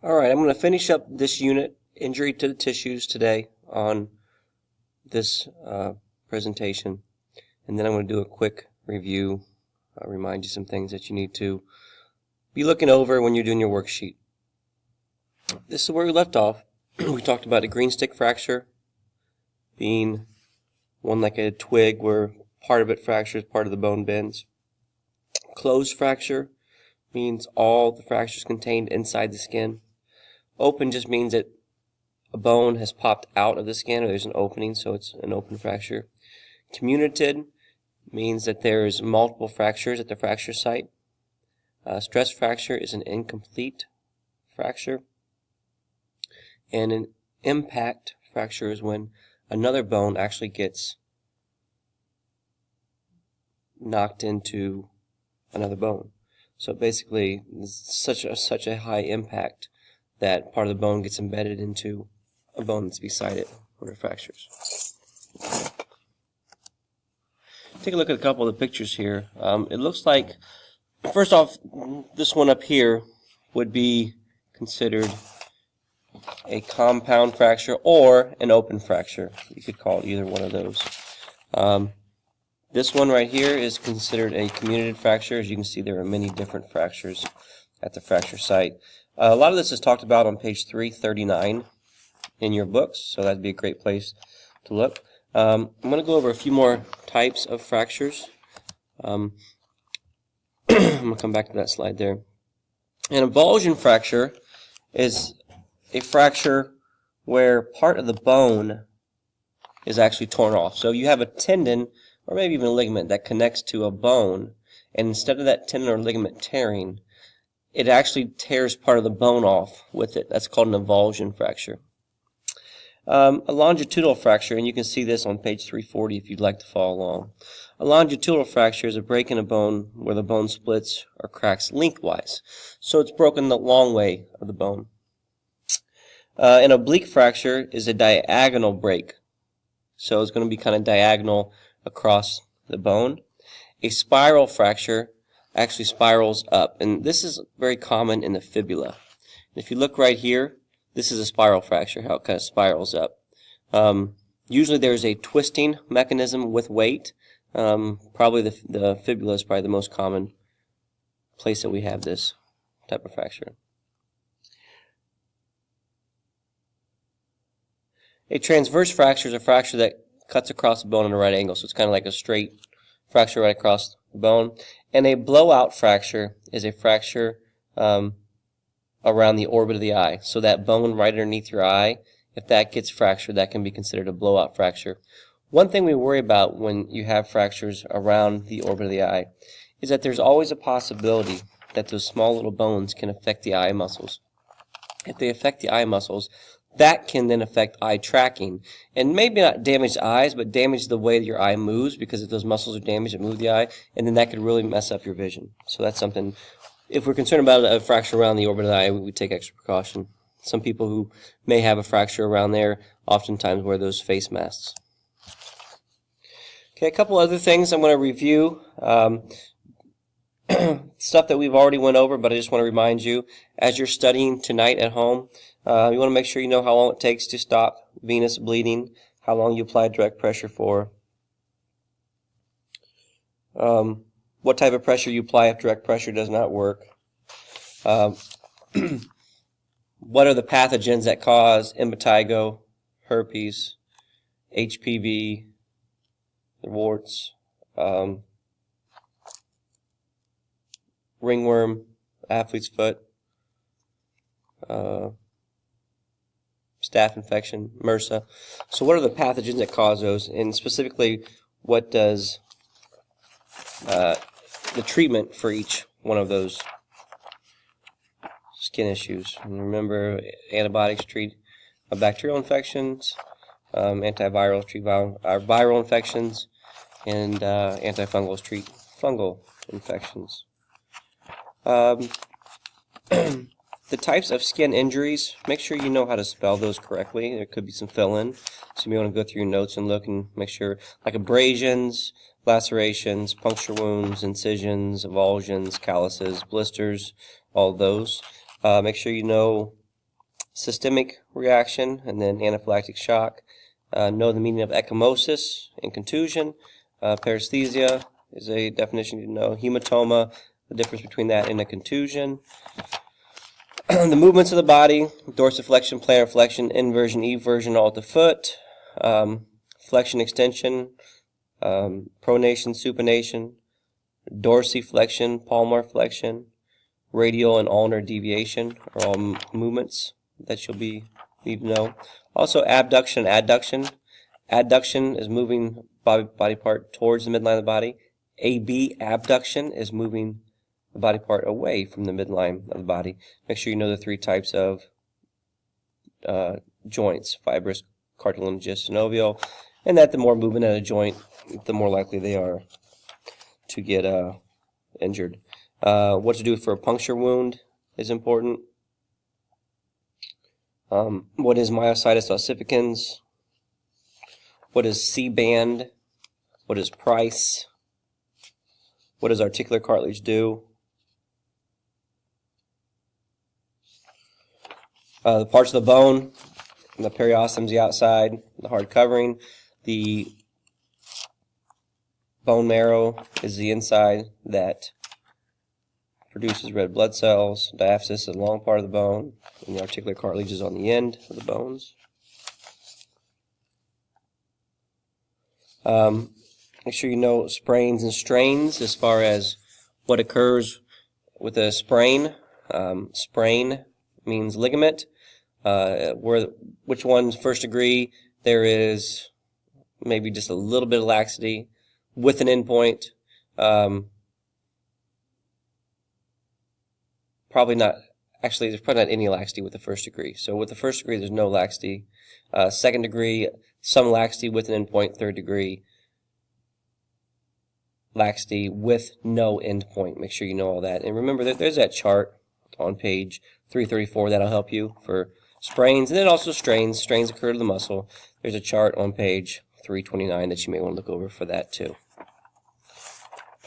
Alright, I'm going to finish up this unit, Injury to the Tissues, today on this presentation. And then I'm going to do a quick review, remind you some things that you need to be looking over when you're doing your worksheet. This is where we left off. We talked about a green stick fracture being one like a twig where part of it fractures, part of the bone bends. Closed fracture means all the fractures contained inside the skin. Open just means that a bone has popped out of the skin, or there's an opening, so it's an open fracture. Comminuted means that there's multiple fractures at the fracture site. Stress fracture is an incomplete fracture. And an impact fracture is when another bone actually gets knocked into another bone. So basically, it's such a high impact that part of the bone gets embedded into a bone that's beside it where it fractures. Take a look at a couple of the pictures here. It looks like, first off, this one up here would be considered a compound fracture or an open fracture. You could call it either one of those. This one right here is considered a comminuted fracture. As you can see, there are many different fractures at the fracture site. A lot of this is talked about on page 339 in your books, so that'd be a great place to look. I'm going to go over a few more types of fractures. I'm going to come back to that slide there. An avulsion fracture is a fracture where part of the bone is actually torn off. So you have a tendon or maybe even a ligament that connects to a bone, and instead of that tendon or ligament tearing, it actually tears part of the bone off with it. That's called an avulsion fracture. A longitudinal fracture, and you can see this on page 340 if you'd like to follow along. A longitudinal fracture is a break in a bone where the bone splits or cracks lengthwise. So it's broken the long way of the bone. An oblique fracture is a diagonal break. So it's going to be kind of diagonal across the bone. A spiral fracture actually spirals up, and this is very common in the fibula. If you look right here, this is a spiral fracture, how it kind of spirals up. Usually there's a twisting mechanism with weight. Probably the fibula is probably the most common place that we have this type of fracture. A transverse fracture is a fracture that cuts across the bone at a right angle, so it's kind of like a straight fracture right across the bone. And a blowout fracture is a fracture around the orbit of the eye. So that bone right underneath your eye, if that gets fractured, that can be considered a blowout fracture. One thing we worry about when you have fractures around the orbit of the eye is that there's always a possibility that those small little bones can affect the eye muscles. If they affect the eye muscles, that can then affect eye tracking, and maybe not damage the eyes, but damage the way that your eye moves, because if those muscles are damaged, it moves the eye, and then that could really mess up your vision. So that's something, if we're concerned about a fracture around the orbit of the eye, we take extra precaution. Some people who may have a fracture around there oftentimes wear those face masks. Okay, a couple other things I'm going to review. Stuff that we've already went over, but I just want to remind you, as you're studying tonight at home, you want to make sure you know how long it takes to stop venous bleeding, how long you apply direct pressure for, what type of pressure you apply if direct pressure does not work, what are the pathogens that cause impetigo, herpes, HPV, the warts, ringworm, athlete's foot, staph infection, MRSA. So what are the pathogens that cause those, and specifically what does the treatment for each one of those skin issues? And remember, antibiotics treat bacterial infections, antivirals treat viral infections, and antifungals treat fungal infections. The types of skin injuries, make sure you know how to spell those correctly. There could be some fill-in, so you may want to go through your notes and look and make sure, like abrasions, lacerations, puncture wounds, incisions, avulsions, calluses, blisters, all those. Make sure you know systemic reaction, and then anaphylactic shock. Know the meaning of ecchymosis and contusion. Paresthesia is a definition you know. Hematoma, the difference between that and a contusion. The movements of the body: dorsiflexion, plantar flexion, inversion, eversion, all at the foot. Flexion, extension, pronation, supination, dorsiflexion, palmar flexion, radial and ulnar deviation are all movements that you'll need to know. Also, abduction and adduction. Adduction is moving body part towards the midline of the body. Abduction is moving the body part away from the midline of the body. Make sure you know the three types of joints: fibrous, cartilaginous, synovial, and that the more movement at a joint, the more likely they are to get injured. What to do for a puncture wound is important. What is myositis ossificans? What is C-band? What is Price? What does articular cartilage do? The parts of the bone: the periosteum is the outside, the hard covering. The bone marrow is the inside that produces red blood cells. Diaphysis is the long part of the bone, and the articular cartilage is on the end of the bones. Make sure you know sprains and strains as far as what occurs with a sprain. Sprain means ligament. Which one's first degree? There is maybe just a little bit of laxity with an endpoint. Probably not. Actually, there's probably not any laxity with the first degree. So with the first degree, there's no laxity. Second degree, some laxity with an endpoint. Third degree, laxity with no endpoint. Make sure you know all that. And remember that there's that chart on page 334 that'll help you for sprains, and then also strains. Strains occur to the muscle. There's a chart on page 329 that you may want to look over for that too.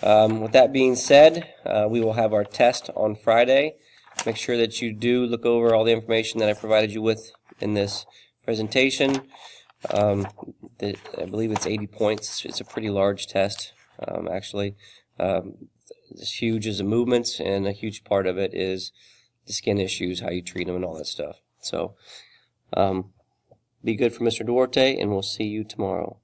With that being said, we will have our test on Friday. Make sure that you do look over all the information that I provided you with in this presentation. I believe it's 80 points. It's a pretty large test, actually. As huge as the movements, and a huge part of it is the skin issues, how you treat them, and all that stuff. So, be good for Mr. Duarte, and we'll see you tomorrow.